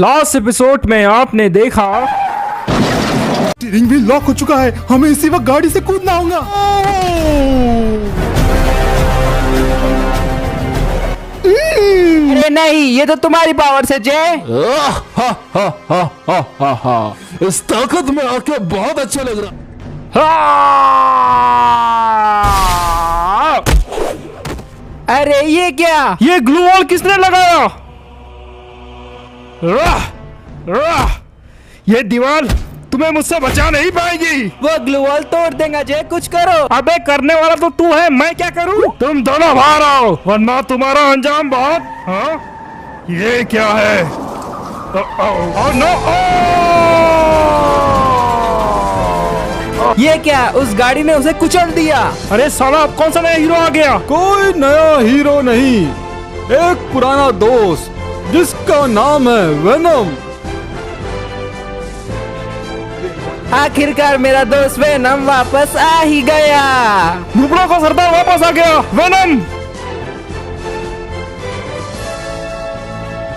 Last episode में आपने देखा स्टीयरिंग व्हील लॉक हो चुका है, हमें इसी वक्त गाड़ी से कूदना होगा। अरे नहीं, ये तो तुम्हारी पावर से जय। इस ताकत में आके बहुत अच्छा लग रहा। अरे ये क्या? ये ग्लू वॉल किसने लगाया? ये दीवार तुम्हें मुझसे बचा नहीं पाएगी। वो ग्लू वॉल तोड़ देगा जय, कुछ करो। अबे करने वाला तो तू है, मैं क्या करूं? तुम दोनों बाहर आओ वरना तुम्हारा अंजाम बहुत। हाँ ये क्या है? नो ये क्या? उस गाड़ी ने उसे कुचल दिया। अरे साला अब कौन सा नया हीरो आ गया? कोई नया हीरो नहीं, एक पुराना दोस्त जिसका नाम है वेनम। आखिरकार मेरा दोस्त वेनम वापस आ ही गया। नुबड़ा का सरदार वापस आ गया। वेनम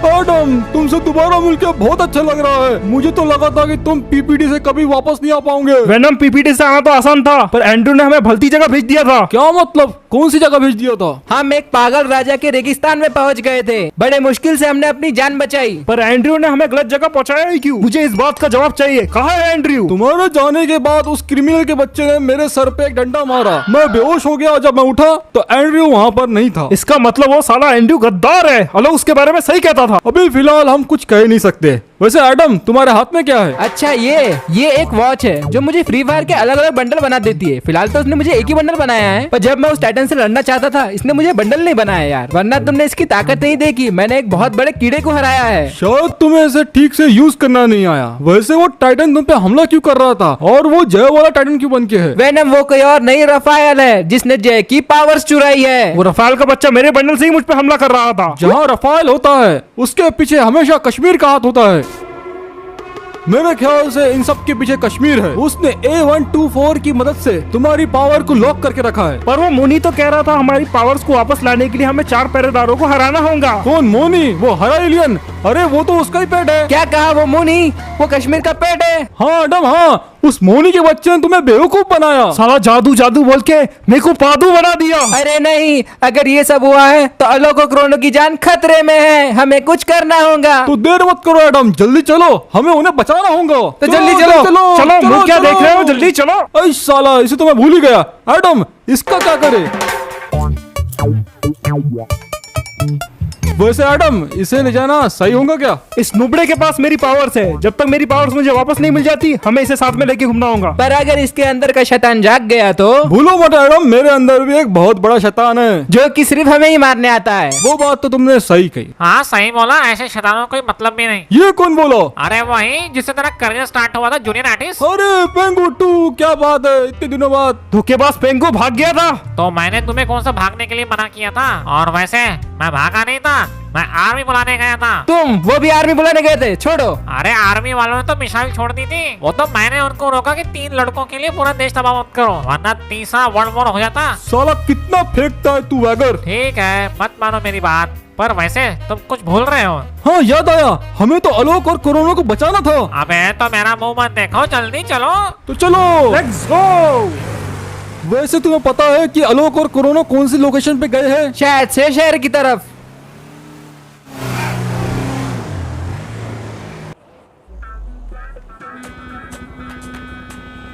एडम, तुमसे दोबारा मिलकर बहुत अच्छा लग रहा है। मुझे तो लगा था कि तुम पीपीडी से कभी वापस नहीं आ पाओगे। वेनम पीपीटी से आना तो आसान था, पर एंड्रू ने हमें भलती जगह भेज दिया था। क्या मतलब? कौन सी जगह भेज दिया था? हम एक पागल राजा के रेगिस्तान में पहुंच गए थे। बड़े मुश्किल से हमने अपनी जान बचाई। पर एंड्रयू ने हमें गलत जगह पहुंचाया ही क्यों? मुझे इस बात का जवाब चाहिए। कहाँ है एंड्रयू? तुम्हारे जाने के बाद उस क्रिमिनल के बच्चे ने मेरे सर पे एक डंडा मारा, मैं बेहोश हो गया। जब मैं उठा तो एंड्रयू वहाँ पर नहीं था। इसका मतलब वो साला एंड्रयू गद्दार है। अलोक उसके बारे में सही कहता था। अभी फिलहाल हम कुछ कह नहीं सकते। वैसे एडम, तुम्हारे हाथ में क्या है? अच्छा ये एक वॉच है जो मुझे फ्री फायर के अलग अलग बंडल बना देती है। फिलहाल तो उसने मुझे एक ही बंडल बनाया है, पर जब मैं उस टाइटन से लड़ना चाहता था इसने मुझे बंडल नहीं बनाया यार। वरना तुमने इसकी ताकत नहीं देखी, मैंने एक बहुत बड़े कीड़े को हराया है। शायद तुम्हें इसे ठीक से यूज करना नहीं आया। वैसे वो टाइटन तुम पे हमला क्यों कर रहा था, और वो जय वाला टाइटन क्यों बन के है? वेनम वो कोई और नहीं, रफायल है जिसने जय की पावर्स चुराई है। वो रफाल का बच्चा मेरे बंडल से ही मुझ पे हमला कर रहा था। जहाँ रफाल होता है उसके पीछे हमेशा कश्मीर का हाथ होता है। मेरे ख्याल से इन सब के पीछे कश्मीर है। उसने A124 की मदद से तुम्हारी पावर को लॉक करके रखा है। पर वो मोनी तो कह रहा था हमारी पावर्स को वापस लाने के लिए हमें 4 पहरेदारों को हराना होगा। कौन मोनी? वो हरा एलियन। अरे वो तो उसका ही पेट है। क्या कहा? वो मुनी वो कश्मीर का पेट है। हाँ एडम, हाँ उस मोनी के बच्चे ने तुम्हें बेवकूफ बनाया। साला जादू जादू बोल के मेरे को पादू बना दिया। अरे नहीं, अगर ये सब हुआ है तो अलोक और क्रोनो की जान खतरे में है। हमें कुछ करना होगा। तो देर मत करो एडम, जल्दी चलो, हमें उन्हें बचाना होगा। तो जल्दी चलो। चलो मुझे क्या देख रहे हो, जल्दी चलो। ऐ साला, इसे तो मैं भूल ही गया। एडम, इसका क्या करे? वैसे एडम, इसे ले जाना सही होगा क्या? इस नुबड़े के पास मेरी पावर्स है, जब तक मेरी पावर्स मुझे वापस नहीं मिल जाती हमें इसे साथ में लेके घूमना होगा। पर अगर इसके अंदर का शैतान जाग गया तो? भूलो मत एडम, मेरे अंदर भी एक बहुत बड़ा शैतान है जो कि सिर्फ हमें ही मारने आता है। वो बात तो तुमने सही कही। हाँ सही बोला, ऐसे शैतानों कोई मतलब भी नहीं। ये कौन बोला? अरे वही जिससे तेरा करियर स्टार्ट हुआ था, जूनियर आर्टिस्ट। अरे पेंगू टू, क्या बात है, इतने दिनों बाद। धोखेबाज पेंगो भाग गया था। तो मैंने तुम्हें कौन सा भागने के लिए मना किया था? और वैसे मैं भागा नहीं था, मैं आर्मी बुलाने गया था। तुम वो भी आर्मी बुलाने गए थे? छोड़ो। अरे आर्मी वालों ने तो मिसाइल छोड़ दी थी। वो तो मैंने उनको रोका कि 3 लड़कों के लिए पूरा देश तबाह मत करो, वरना तीसरा वर्ल्ड वॉर हो जाता। साला कितना फेंकता है तू वैगर। ठीक है, मत मानो मेरी बात, पर वैसे तुम कुछ भूल रहे हो। हाँ याद आया, हमें तो अलोक और कोरोना को बचाना था। अबे तो मेरा मुंह मत देखो, जल्दी चलो। तो चलो लेट्स गो। वैसे तुम्हें पता है कि अलोक और कोरोना कौन सी लोकेशन पे गए हैं? शायद से शहर की तरफ।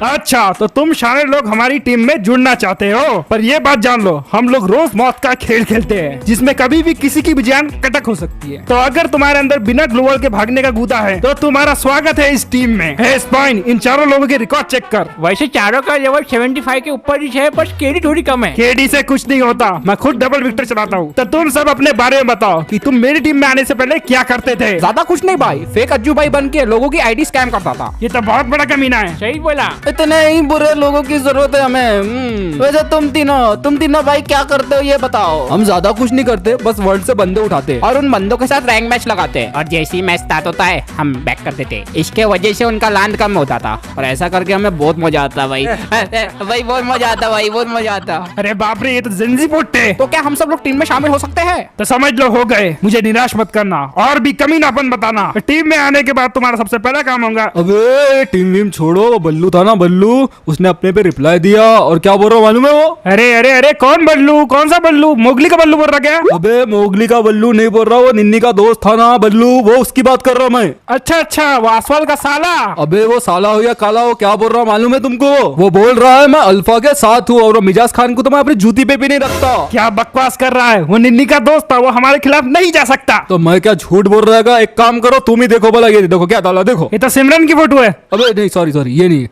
अच्छा तो तुम सारे लोग हमारी टीम में जुड़ना चाहते हो, पर ये बात जान लो हम लोग रोज मौत का खेल खेलते हैं जिसमें कभी भी किसी की भी जान कटक हो सकती है। तो अगर तुम्हारे अंदर बिना ग्लोवल के भागने का गूदा है तो तुम्हारा स्वागत है इस टीम में। हे स्पाइन, इन चारों लोगों के रिकॉर्ड चेक कर। वैसे चारों का लेवल 75 के ऊपर ही है, बस केडी थोड़ी कम है। केडी से कुछ नहीं होता, मैं खुद डबल विक्टर चलाता हूँ। तो तुम सब अपने बारे में बताओ कि तुम मेरी टीम में आने से पहले क्या करते थे? ज्यादा कुछ नहीं भाई, फेक अज्जू भाई बन के लोगों की आईडी स्कैम करता था। ये तो बहुत बड़ा कमीना है। सही बोला। इतने ही बुरे लोगों की जरूरत है हमें। वैसे तुम तीनों भाई क्या करते हो ये बताओ। हम ज्यादा कुछ नहीं करते, बस वर्ल्ड से बंदे उठाते हैं और उन बंदों के साथ रैंक मैच लगाते हैं और जैसे ही मैच स्टार्ट होता है हम बैक कर देते। इसके वजह से उनका लांड कम होता था और ऐसा करके हमें बहुत मजा आता भाई। भाई बहुत मजा आता भाई, बहुत मजा आता। अरे बाप रे, ये तो जिंजी पोट्टे। तो क्या हम सब लोग टीम में शामिल हो सकते हैं? तो समझ लो हो गए, मुझे निराश मत करना और भी कमीनापन बताना। टीम में आने के बाद तुम्हारा सबसे पहला काम होगा। अबे टीम वीम छोड़ो, वो बल्लू था ना बल्लू, उसने अपने पे रिप्लाई दिया और क्या बोल रहा मालूम है वो? अरे अरे अरे कौन बल्लू? कौन सा बल्लू? मोगली का बल्लू बोल रहा क्या? अबे मोगली का बल्लू नहीं बोल रहा, वो निन्नी का दोस्त था ना बल्लू, वो उसकी बात कर रहा हूँ मैं। अच्छा, वो आसवाल का साला। अबे वो साला हो या काला हो, क्या बोल रहा मालूम है तुमको? वो बोल रहा है मैं अल्फा के साथ हूँ और वो मिजाज खान को तो मैं अपनी जूती पे भी नहीं रखता। क्या बकवास कर रहा है? वो निन्नी का दोस्त था, वो हमारे खिलाफ नहीं जा सकता। तो मैं क्या झूठ बोल रहा है? एक काम करो तुम ही देखो भला, ये देखो क्या डाला, देखो। ये तो सिमरन की फोटो है। अबे नहीं सॉरी ये नहीं।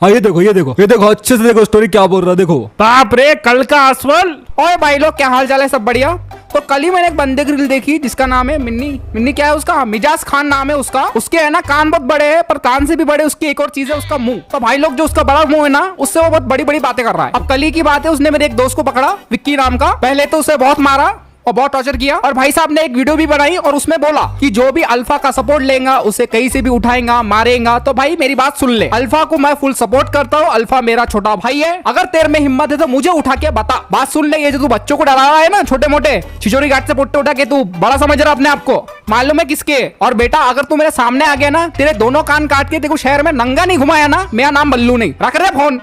हाँ ये देखो अच्छे से देखो स्टोरी क्या बोल रहा है, देखो। बाप रे, कल का आसवाल। ओए भाई लोग, क्या हाल चाल है? सब बढ़िया? तो कल ही मैंने एक बंदे की रील देखी जिसका नाम है मिन्नी क्या है उसका? मिजाज खान नाम है उसका। उसके है ना कान बहुत बड़े हैं, पर कान से भी बड़े उसकी एक और चीज है, उसका मुंह। तो भाई लोग, जो उसका बड़ा मुंह है ना, उससे वो बहुत बड़ी बड़ी बातें कर रहा है। अब कल ही की बात है, उसने मेरे एक दोस्त को पकड़ा, विक्की नाम का। पहले तो उसे बहुत मारा और बहुत टॉर्चर किया, और भाई साहब ने एक वीडियो भी बनाई और उसमें बोला कि जो भी अल्फा का सपोर्ट लेगा उसे कहीं से भी उठाएगा, मारेगा। तो भाई मेरी बात सुन ले, अल्फा को मैं फुल सपोर्ट करता हूँ, अल्फा मेरा छोटा भाई है। अगर तेरे में हिम्मत है तो मुझे उठा के बता। बात सुन ले, ये जो तू बच्चों को डरा रहा है ना, छोटे मोटे छिछोरी घाट से पुट्टे उठा के, तू बड़ा समझ रहा अपने आप को, मालूम है किसके? और बेटा अगर तू मेरे सामने आ गया ना, तेरे दोनों कान काट के तेरे शहर में नंगा नहीं घुमाया ना, मेरा नाम बल्लू नहीं। रख रहे फोन।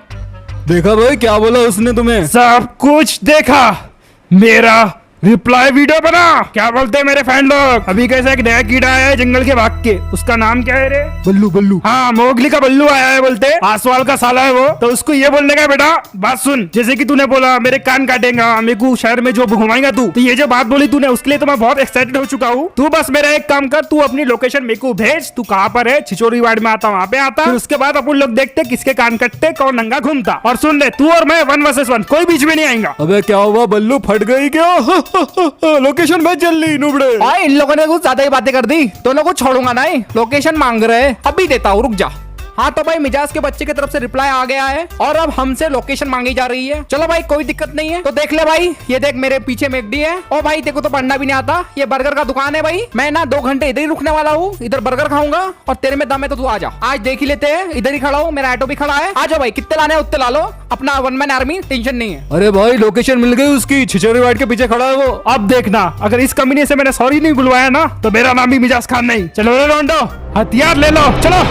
देखा भाई क्या बोला उसने तुम्हें? सब कुछ देखा। मेरा रिप्लाई वीडियो बना। क्या बोलते हैं मेरे फैन लोग? अभी कैसे एक नया कीड़ा आया है जंगल के भाग के, उसका नाम क्या है रे? बल्लू। हाँ, मोगली का बल्लू आया है बोलते, आसवाल का साला है वो। तो उसको ये बोलने का, बेटा बात सुन, जैसे कि तूने बोला मेरे कान काटेगा, मेरे को शहर में जो घुमाएगा तू, तो ये जो बात बोली तूने उसके लिए तो मैं बहुत एक्साइटेड हो चुका हूँ। तू बस मेरा एक काम कर, तू अपनी लोकेशन मेरे को भेज, तू कहाँ पर है, छिछोरी वार्ड में आता, वहाँ पे आता। फिर उसके बाद अपन लोग देखते किसके कान कटते, कौन नंगा घूमता। और सुन ले, तू और मैं 1 वर्सेस 1, कोई बीच में नहीं आएगा। अबे क्या हुआ बल्लू, फट गई क्या? लोकेशन भेज जल्दी नुबड़े। और इन लोगों ने कुछ ज्यादा ही बातें कर दी, दोनों को छोड़ूंगा नहीं। लोकेशन मांग रहे हैं, अभी देता हूँ, रुक जा। हाँ तो भाई मिजाज के बच्चे की तरफ से रिप्लाई आ गया है और अब हमसे लोकेशन मांगी जा रही है। चलो भाई कोई दिक्कत नहीं है। तो देख ले भाई, ये देख मेरे पीछे मैकडी है। और भाई तेरे को तो पढ़ना भी नहीं आता, ये बर्गर का दुकान है भाई। मैं ना 2 घंटे इधर ही रुकने वाला हूँ, इधर बर्गर खाऊंगा और तेरे में दम है तो तू आ जा। आज देख ही लेते हैं, इधर ही खड़ा हूँ, मेरा ऑटो भी खड़ा है। आ जाओ भाई, कितने लाने हैं उतने ला लो, अपना 1 मैन आर्मी, टेंशन नहीं है। अरे भाई लोकेशन मिल गई उसकी, छिछोरी वार्ड के पीछे खड़ा है वो। अब देखना, अगर इस कंपनी से मैंने सॉरी नहीं बुलवाया ना, तो मेरा नाम भी मिजाज खान नहीं। चलो रे रोंडो, हथियार ले लो, चलो।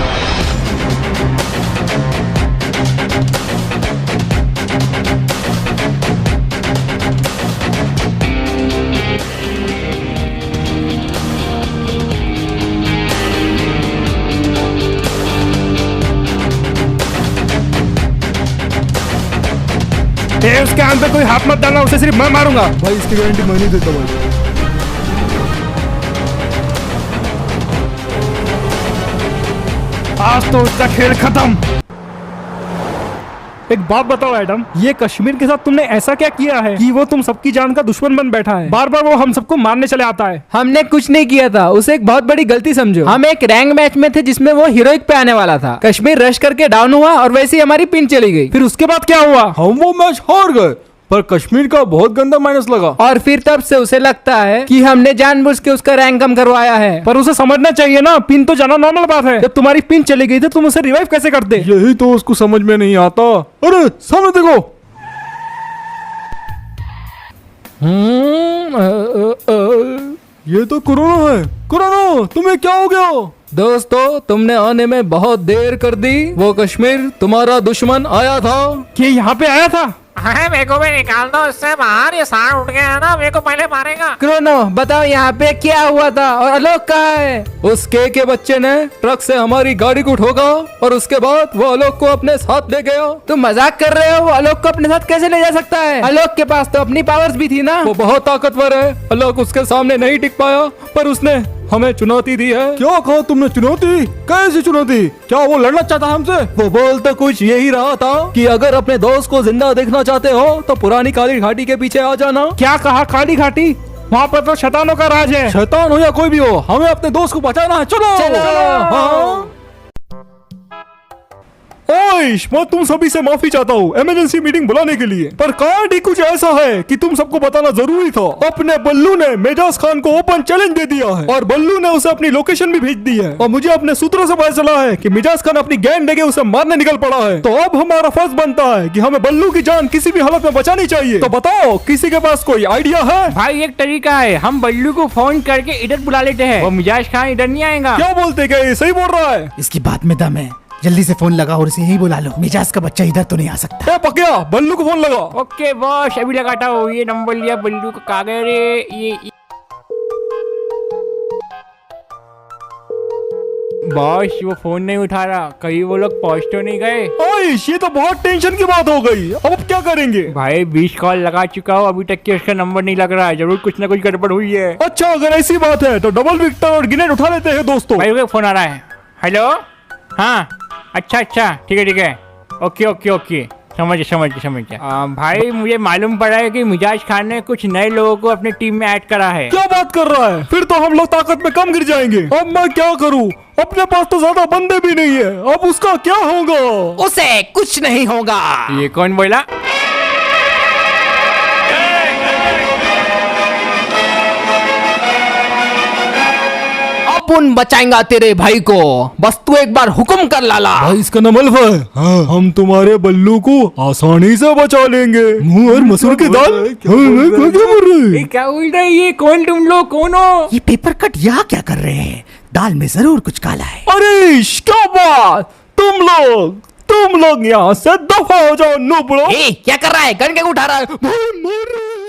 उसके कान पे कोई हाथ मत डालना, उसे सिर्फ मैं मारूंगा। भाई इसकी गारंटी मैं नहीं देता भाई। आज तो उसका खेल खत्म। एक बात बताओ एडम, ये कश्मीर के साथ तुमने ऐसा क्या किया है कि वो तुम सबकी जान का दुश्मन बन बैठा है? बार बार वो हम सबको मारने चले आता है। हमने कुछ नहीं किया था, उसे एक बहुत बड़ी गलती समझो। हम एक रैंक मैच में थे जिसमें वो हीरोइक पे आने वाला था। कश्मीर रश करके डाउन हुआ और वैसे ही हमारी पिन चली गई। फिर उसके बाद क्या हुआ? हम वो मैच हार गए, पर कश्मीर का बहुत गंदा माइनस लगा। और फिर तब से उसे लगता है कि हमने जानबूझ के उसका रैंक कम करवाया है। पर उसे समझना चाहिए ना, पिन तो जाना नॉर्मल बात है। जब तुम्हारी पिन चली गई थी तुम उसे रिवाइव कैसे करते? यही तो उसको समझ में नहीं आता। अरे सामने देखो। ये तो कोरोना है। कोरोना तुम्हें क्या हो गया? दोस्तों तुमने आने में बहुत देर कर दी। वो कश्मीर तुम्हारा दुश्मन आया था। कि यहाँ पे आया था? अरे मेरे को भी निकाल दो इससे बाहर, ये सांड उठ गया है ना, मेरे को पहले मारेगा। क्रोनो बताओ यहाँ पे क्या हुआ था और आलोक कहाँ है? उस के बच्चे ने ट्रक से हमारी गाड़ी को ठोका और उसके बाद वो आलोक को अपने साथ ले गया। तुम मजाक कर रहे हो? वो आलोक को अपने साथ कैसे ले जा सकता है? आलोक के पास तो अपनी पावर्स भी थी ना। वो बहुत ताकतवर है, आलोक उसके सामने नहीं टिक पाया, पर उसने हमें चुनौती दी है। क्या कहा तुमने? चुनौती? कैसी चुनौती? क्या वो लड़ना चाहता हमसे? वो बोल तो कुछ यही रहा था कि अगर अपने दोस्त को जिंदा देखना चाहते हो तो पुरानी काली घाटी के पीछे आ जाना। क्या कहा? काली घाटी? वहाँ पर तो शैतानों का राज है। शैतान हो या कोई भी हो, हमें अपने दोस्त को बचाना है। चलो चलो। हाँ। ओ आयुष, मैं तुम सभी से माफी चाहता हूँ इमरजेंसी मीटिंग बुलाने के लिए, पर कांड ही कुछ ऐसा है कि तुम सबको बताना जरूरी था। अपने बल्लू ने मिजाज खान को ओपन चैलेंज दे दिया है और बल्लू ने उसे अपनी लोकेशन भी भेज दी है और मुझे अपने सूत्रों से पता चला है कि मिजाज खान अपनी गैंग लेके उसे मारने निकल पड़ा है। तो अब हमारा फर्ज बनता है कि हमें बल्लू की जान किसी भी हालत में बचानी चाहिए। तो बताओ किसी के पास कोई आइडिया है? भाई एक तरीका है, हम बल्लू को फोन करके इधर बुला लेते हैं, वो मिजाज खान इधर नहीं आएगा। क्या बोलते, क्या ये सही बोल रहा है? इसकी बात में दम है, जल्दी से फोन लगा और इसे यही बुला लो। मिजाज का बच्चा इधर तो नहीं आ सकता। पकिया, बल्लू को फोन लगा। ओके बॉस, अभी लगाता हूँ। ये नंबर लिया बल्लू का, कागज ये बॉस वो फोन नहीं उठा रहा, कहीं वो लोग पहुंच तो नहीं गए? आयुष, ये तो बहुत टेंशन की बात हो गई। अब क्या करेंगे? भाई 20 कॉल लगा चुका हूँ, अभी तक के उसका नंबर नहीं लग रहा है। जरूर कुछ ना कुछ गड़बड़ हुई है। अच्छा, अगर ऐसी बात है तो डबल विक्टर और गिनेट उठा लेते हैं दोस्तों। भाई वो फोन आ रहा है। हेलो, हाँ अच्छा ठीक है। ओके ओके ओके, समझ गया। भाई मुझे मालूम पड़ा है कि मिजाज खान ने कुछ नए लोगों को अपनी टीम में ऐड करा है। क्या बात कर रहा है? फिर तो हम लोग ताकत में कम गिर जाएंगे। अब मैं क्या करूं? अपने पास तो ज्यादा बंदे भी नहीं है, अब उसका क्या होगा? उसे कुछ नहीं होगा। ये कौन बोला? अपन बचाएंगा तेरे भाई को, बस तू एक बार हुक्म कर लाला। भाई इसका नाम अल्फा है। हाँ, हम तुम्हारे बल्लू को आसानी से बचा लेंगे। मुंह और मसूर की दाल। क्या बोल रहे? क्या बोल रहे? ये कौन तुम लोग, कौन हो? ये पेपर कट यहाँ क्या कर रहे हैं? दाल में जरूर कुछ काला है। अरे क्या बात, तुम लोग यहाँ से दफा हो जाओ। नो ब्रो, क्या कर रहा है? गन क्या उठा रहा है? मार रहे हैं।